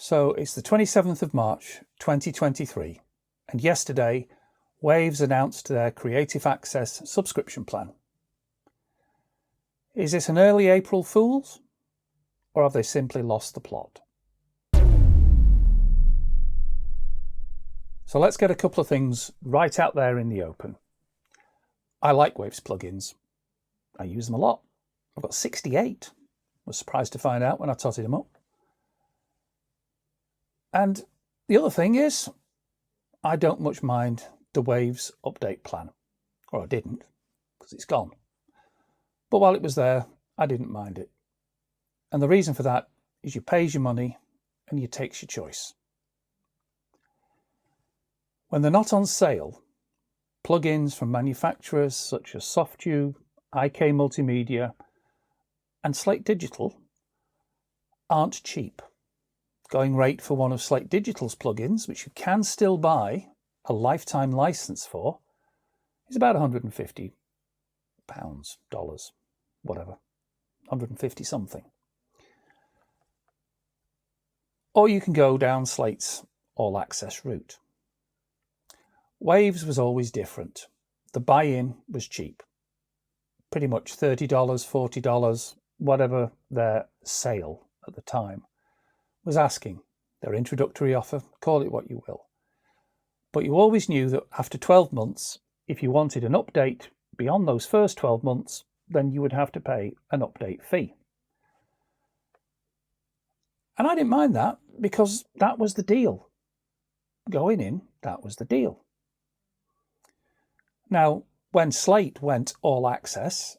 So it's the 27th of March 2023, and yesterday Waves announced their Creative Access subscription plan. Is this an early April Fool's, or have they simply lost the plot? So let's get a couple of things right out there in the open. I like Waves plugins. I use them a lot. I've got 68. I was surprised to find out when I totted them up. And the other thing is, I don't much mind the Waves update plan. Or I didn't, because it's gone. But while it was there, I didn't mind it. And the reason for that is you pays your money and you takes your choice. When they're not on sale, plugins from manufacturers such as Softube, IK Multimedia, and Slate Digital aren't cheap. Going rate for one of Slate Digital's plugins, which you can still buy a lifetime license for, is about £150, dollars, whatever, 150 something. Or you can go down Slate's all access route. Waves was always different. The buy-in was cheap. Pretty much $30, $40, whatever their sale at the time was asking. Their introductory offer, call it what you will. But you always knew that after 12 months, if you wanted an update beyond those first 12 months, then you would have to pay an update fee. And I didn't mind that because that was the deal. Going in, that was the deal. Now, when Slate went all access,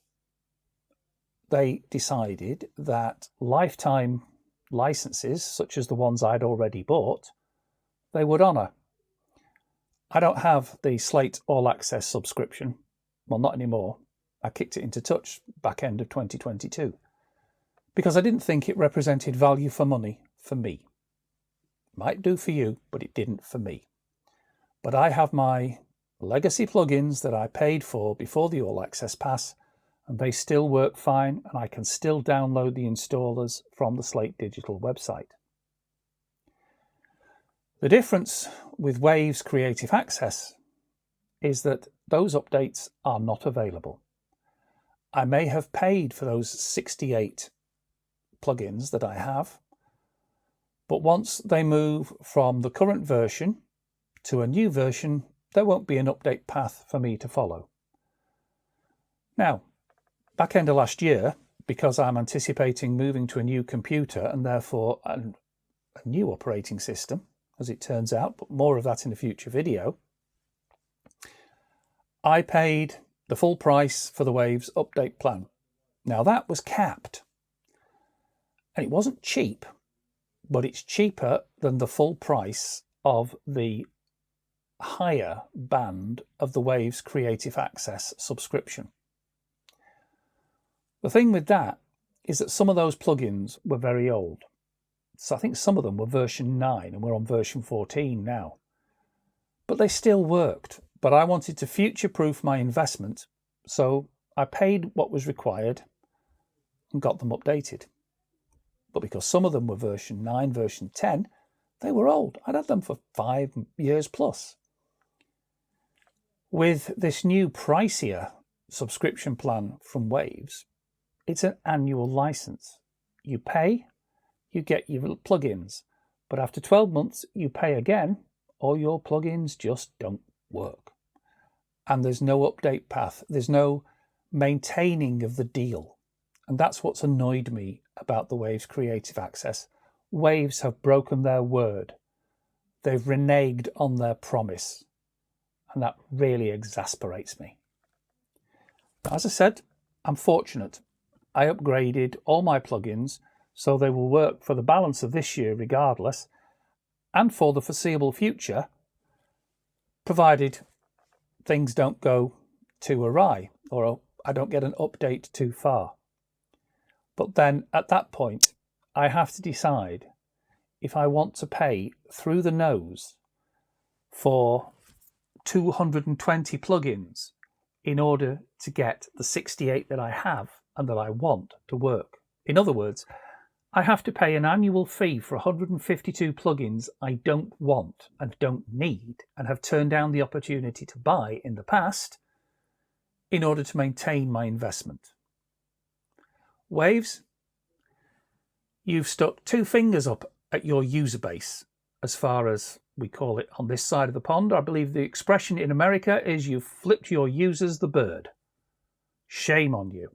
they decided that lifetime licenses, such as the ones I'd already bought, they would honour. I don't have the Slate all access subscription. Well, not anymore. I kicked it into touch back end of 2022 because I didn't think it represented value for money for me. Might do for you, but it didn't for me. But I have my legacy plugins that I paid for before the all access pass, and they still work fine, and I can still download the installers from the Slate Digital website. The difference with Waves Creative Access is that those updates are not available. I may have paid for those 68 plugins that I have, but once they move from the current version to a new version, there won't be an update path for me to follow. Now, back end of last year, because I'm anticipating moving to a new computer and therefore a new operating system, as it turns out, but more of that in a future video, I paid the full price for the Waves update plan. Now that was capped. And it wasn't cheap, but it's cheaper than the full price of the higher band of the Waves Creative Access subscription. The thing with that is that some of those plugins were very old. So I think some of them were version 9 and we're on version 14 now. But they still worked. But I wanted to future-proof my investment, so I paid what was required and got them updated. But because some of them were version 9, version 10, they were old. I'd had them for 5 years plus. With this new pricier subscription plan from Waves, it's an annual license. You pay, you get your plugins, but after 12 months you pay again, or your plugins just don't work. And there's no update path, there's no maintaining of the deal. And that's what's annoyed me about the Waves Creative Access. Waves have broken their word. They've reneged on their promise. And that really exasperates me. As I said, I'm fortunate. I upgraded all my plugins so they will work for the balance of this year regardless, and for the foreseeable future, provided things don't go too awry or I don't get an update too far. But then at that point, I have to decide if I want to pay through the nose for 220 plugins in order to get the 68 that I have and that I want to work. In other words, I have to pay an annual fee for 152 plugins I don't want and don't need and have turned down the opportunity to buy in the past in order to maintain my investment. Waves, you've stuck two fingers up at your user base, as far as we call it on this side of the pond. I believe the expression in America is you've flipped your users the bird. Shame on you.